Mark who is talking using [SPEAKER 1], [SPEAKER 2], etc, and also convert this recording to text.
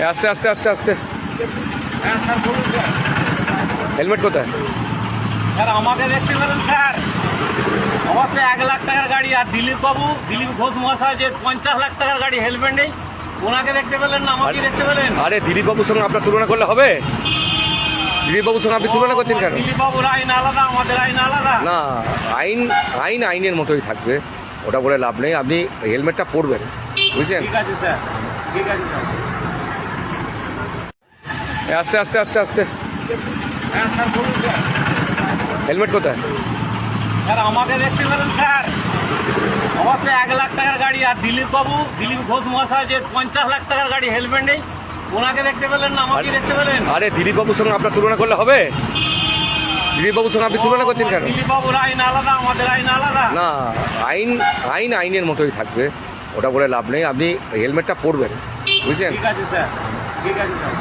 [SPEAKER 1] আস্তে আস্তে আস্তে আস্তে।
[SPEAKER 2] হ্যাঁ স্যার বলুন স্যার।
[SPEAKER 1] হেলমেট কোথায়?
[SPEAKER 2] স্যার আমাকে দেখতে পেলেন স্যার, আমার তো 1 লাখ টাকার গাড়ি, আর দিলীপ ঘোষ মহাশয় যে 50 লাখ টাকার গাড়ি, হেলমেট নেই। ওনাকে দেখতে পেলেন না, আমাকে দেখতে পেলেন?
[SPEAKER 1] আরে দিলীপ বাবুর সঙ্গে আপনার তুলনা করলে হবে? দিলীপ বাবুর সঙ্গে আপনি তুলনা করছেন কেন?
[SPEAKER 2] দিলীপ বাবুর আইন আলাদা, আমাদের আইন আলাদা।
[SPEAKER 1] না, আইন আইন আইনের মতোই থাকবে, ওটা বলে লাভ নেই। আপনি হেলমেটটা পরবেন, বুঝছেন?
[SPEAKER 2] ঠিক আছে স্যার, ঠিক আছে স্যার।
[SPEAKER 1] আস্তে আস্তে আস্তে আস্তে।
[SPEAKER 2] হ্যাঁ স্যার বলুন স্যার।
[SPEAKER 1] হেলমেট কোথায়?
[SPEAKER 2] স্যার আমাকে দেখতে পেলেন স্যার, আমার তো 1 লাখ টাকার গাড়ি, আর দিলীপ ঘোষ মহাশয় যে 50 লাখ টাকার গাড়ি, হেলমেট নেই। ওনাকে দেখতে পেলেন না, আমাকে দেখতে পেলেন?
[SPEAKER 1] আরে দিলীপ বাবুর সঙ্গে আপনার তুলনা করলে হবে? দিলীপ বাবুর সঙ্গে আপনি তুলনা করছেন কেন?
[SPEAKER 2] দিলীপ বাবুর আইন আলাদা, আমাদের আইন আলাদা।
[SPEAKER 1] না, আইন আইন আইনের মতোই থাকবে, ওটা বলে লাভ নেই। আপনি হেলমেটটা পরবেন, বুঝছেন?
[SPEAKER 2] ঠিক আছে স্যার, ঠিক আছে স্যার।